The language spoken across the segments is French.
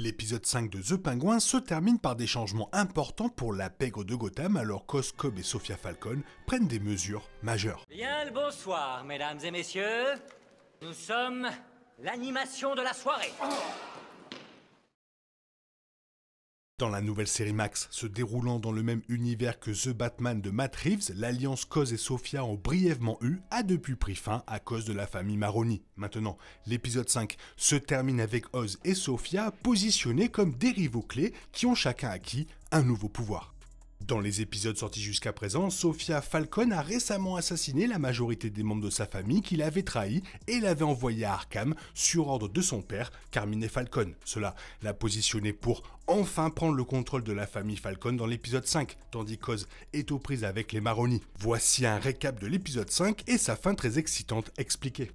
L'épisode 5 de The Penguin se termine par des changements importants pour la pègre de Gotham alors qu'Oz, Cobb et Sophia Falcone prennent des mesures majeures. Bien le bonsoir, mesdames et messieurs. Nous sommes l'animation de la soirée. Dans la nouvelle série Max, se déroulant dans le même univers que The Batman de Matt Reeves, l'alliance qu'Oz et Sophia ont brièvement eue a depuis pris fin à cause de la famille Maroni. Maintenant, l'épisode 5 se termine avec Oz et Sophia positionnés comme des rivaux clés qui ont chacun acquis un nouveau pouvoir. Dans les épisodes sortis jusqu'à présent, Sophia Falcone a récemment assassiné la majorité des membres de sa famille qu'il avait trahi et l'avait envoyé à Arkham sur ordre de son père, Carmine Falcone. Cela l'a positionné pour enfin prendre le contrôle de la famille Falcone dans l'épisode 5, tandis qu'Oz est aux prises avec les Maroni. Voici un récap de l'épisode 5 et sa fin très excitante expliquée.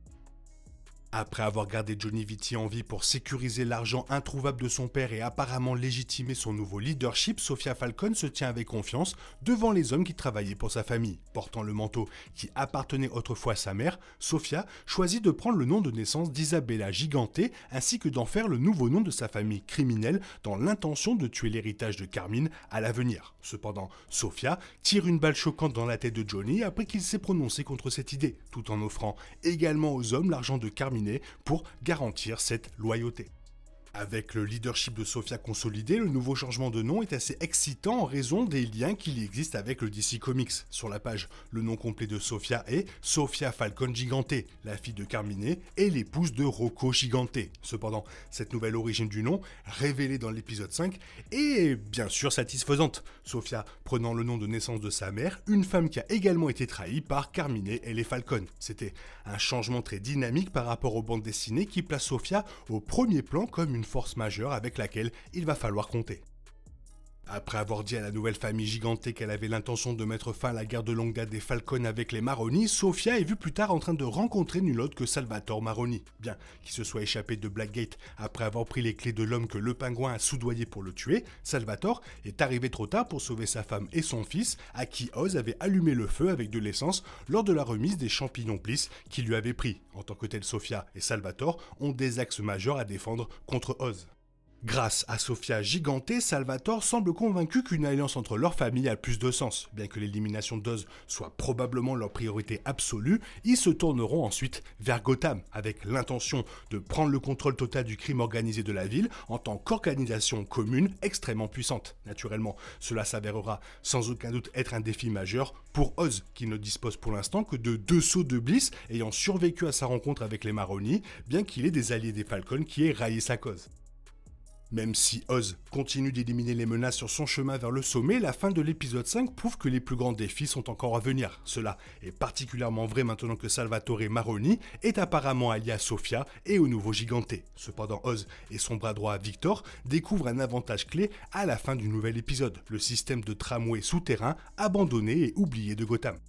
Après avoir gardé Johnny Vitti en vie pour sécuriser l'argent introuvable de son père et apparemment légitimer son nouveau leadership, Sophia Falcone se tient avec confiance devant les hommes qui travaillaient pour sa famille. Portant le manteau qui appartenait autrefois à sa mère, Sophia choisit de prendre le nom de naissance d'Isabella Gigante ainsi que d'en faire le nouveau nom de sa famille criminelle dans l'intention de tuer l'héritage de Carmine à l'avenir. Cependant, Sophia tire une balle choquante dans la tête de Johnny après qu'il s'est prononcé contre cette idée, tout en offrant également aux hommes l'argent de Carmine pour garantir cette loyauté. Avec le leadership de Sophia consolidé, le nouveau changement de nom est assez excitant en raison des liens qu'il existe avec le DC Comics. Sur la page, le nom complet de Sophia est Sophia Falcone Gigante, la fille de Carmine et l'épouse de Rocco Gigante. Cependant, cette nouvelle origine du nom, révélée dans l'épisode 5, est bien sûr satisfaisante. Sophia prenant le nom de naissance de sa mère, une femme qui a également été trahie par Carmine et les Falcone. C'était un changement très dynamique par rapport aux bandes dessinées qui place Sophia au premier plan comme une force majeure avec laquelle il va falloir compter. Après avoir dit à la nouvelle famille Gigante qu'elle avait l'intention de mettre fin à la guerre de longue date des Falcone avec les Maroni, Sophia est vue plus tard en train de rencontrer nul autre que Salvatore Maroni. Bien qu'il se soit échappé de Blackgate après avoir pris les clés de l'homme que le pingouin a soudoyé pour le tuer, Salvatore est arrivé trop tard pour sauver sa femme et son fils, à qui Oz avait allumé le feu avec de l'essence lors de la remise des champignons Bliss qu'il lui avait pris. En tant que tel, Sophia et Salvatore ont des axes majeurs à défendre contre Oz. Grâce à Sophia Gigante, Salvatore semble convaincu qu'une alliance entre leurs familles a plus de sens. Bien que l'élimination d'Oz soit probablement leur priorité absolue, ils se tourneront ensuite vers Gotham, avec l'intention de prendre le contrôle total du crime organisé de la ville en tant qu'organisation commune extrêmement puissante. Naturellement, cela s'avérera sans aucun doute être un défi majeur pour Oz, qui ne dispose pour l'instant que de 2 sauts de Bliss ayant survécu à sa rencontre avec les Maroni, bien qu'il ait des alliés des Falcone qui aient raillé sa cause. Même si Oz continue d'éliminer les menaces sur son chemin vers le sommet, la fin de l'épisode 5 prouve que les plus grands défis sont encore à venir. Cela est particulièrement vrai maintenant que Salvatore Maroni est apparemment allié à Sophia et au nouveau Gigante. Cependant, Oz et son bras droit Victor découvrent un avantage clé à la fin du nouvel épisode, le système de tramway souterrain abandonné et oublié de Gotham.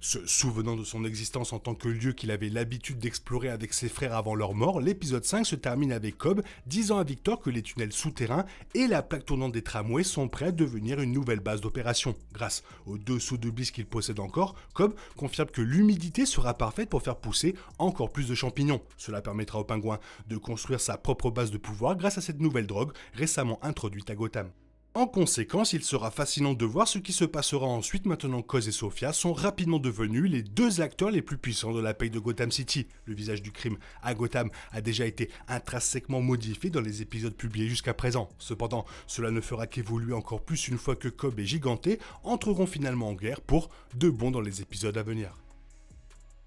Se souvenant de son existence en tant que lieu qu'il avait l'habitude d'explorer avec ses frères avant leur mort, l'épisode 5 se termine avec Cobb disant à Victor que les tunnels souterrains et la plaque tournante des tramways sont prêts à devenir une nouvelle base d'opération. Grâce aux 2 sauts de Bliss qu'il possède encore, Cobb confirme que l'humidité sera parfaite pour faire pousser encore plus de champignons. Cela permettra au pingouin de construire sa propre base de pouvoir grâce à cette nouvelle drogue récemment introduite à Gotham. En conséquence, il sera fascinant de voir ce qui se passera ensuite maintenant qu'Oz et Sophia sont rapidement devenus les 2 acteurs les plus puissants de la paix de Gotham City. Le visage du crime à Gotham a déjà été intrinsèquement modifié dans les épisodes publiés jusqu'à présent. Cependant, cela ne fera qu'évoluer encore plus une fois que Cobb et Gigante entreront finalement en guerre pour de bon dans les épisodes à venir.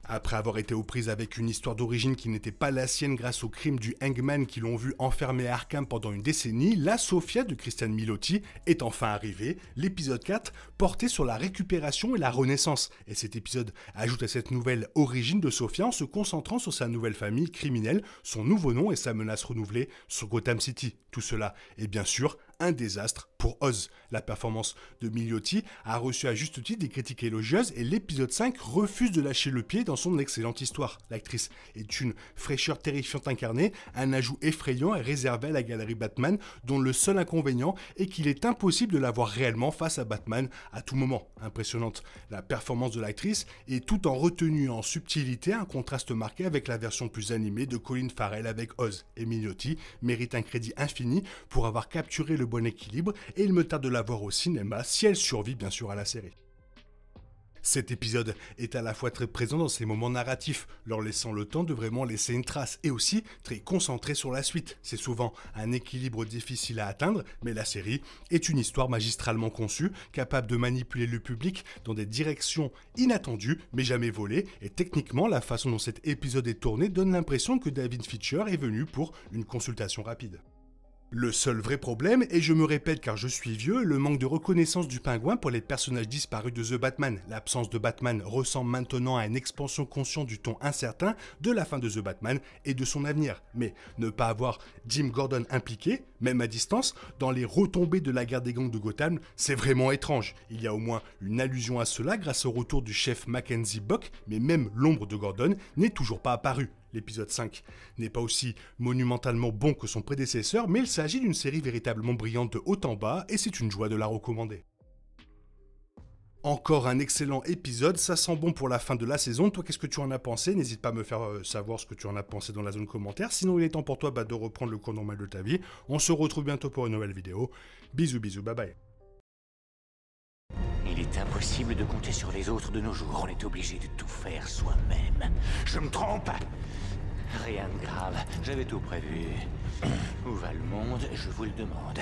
Après avoir été aux prises avec une histoire d'origine qui n'était pas la sienne grâce au crime du Hangman qui l'ont vu enfermé à Arkham pendant une décennie, la Sophia de Christian Milotti est enfin arrivée, l'épisode 4 porté sur la récupération et la renaissance. Et cet épisode ajoute à cette nouvelle origine de Sophia en se concentrant sur sa nouvelle famille criminelle, son nouveau nom et sa menace renouvelée sur Gotham City. Tout cela est bien sûr un désastre pour Oz. La performance de Milioti a reçu à juste titre des critiques élogieuses et l'épisode 5 refuse de lâcher le pied dans son excellente histoire. L'actrice est une fraîcheur terrifiante incarnée, un ajout effrayant est réservé à la galerie Batman, dont le seul inconvénient est qu'il est impossible de la voir réellement face à Batman à tout moment. Impressionnante. La performance de l'actrice est tout en retenue en subtilité, un contraste marqué avec la version plus animée de Colin Farrell avec Oz. Et Milioti mérite un crédit infini pour avoir capturé le bon équilibre et il me tarde de la voir au cinéma si elle survit bien sûr à la série. Cet épisode est à la fois très présent dans ses moments narratifs, leur laissant le temps de vraiment laisser une trace, et aussi très concentré sur la suite. C'est souvent un équilibre difficile à atteindre, mais la série est une histoire magistralement conçue, capable de manipuler le public dans des directions inattendues, mais jamais volées, et techniquement, la façon dont cet épisode est tourné donne l'impression que David Fincher est venu pour une consultation rapide. Le seul vrai problème, et je me répète car je suis vieux, le manque de reconnaissance du pingouin pour les personnages disparus de The Batman. L'absence de Batman ressemble maintenant à une expansion consciente du ton incertain de la fin de The Batman et de son avenir. Mais ne pas avoir Jim Gordon impliqué, même à distance, dans les retombées de la guerre des gangs de Gotham, c'est vraiment étrange. Il y a au moins une allusion à cela grâce au retour du chef Mackenzie Buck, mais même l'ombre de Gordon n'est toujours pas apparue. L'épisode 5 n'est pas aussi monumentalement bon que son prédécesseur, mais il s'agit d'une série véritablement brillante de haut en bas et c'est une joie de la recommander. Encore un excellent épisode, ça sent bon pour la fin de la saison. Toi, qu'est-ce que tu en as pensé? N'hésite pas à me faire savoir ce que tu en as pensé dans la zone commentaire. Sinon, il est temps pour toi de reprendre le cours normal de ta vie. On se retrouve bientôt pour une nouvelle vidéo. Bisous, bisous, bye bye. Il est impossible de compter sur les autres de nos jours. On est obligé de tout faire soi-même. Je me trompe? Rien de grave, j'avais tout prévu. Où va le monde, je vous le demande.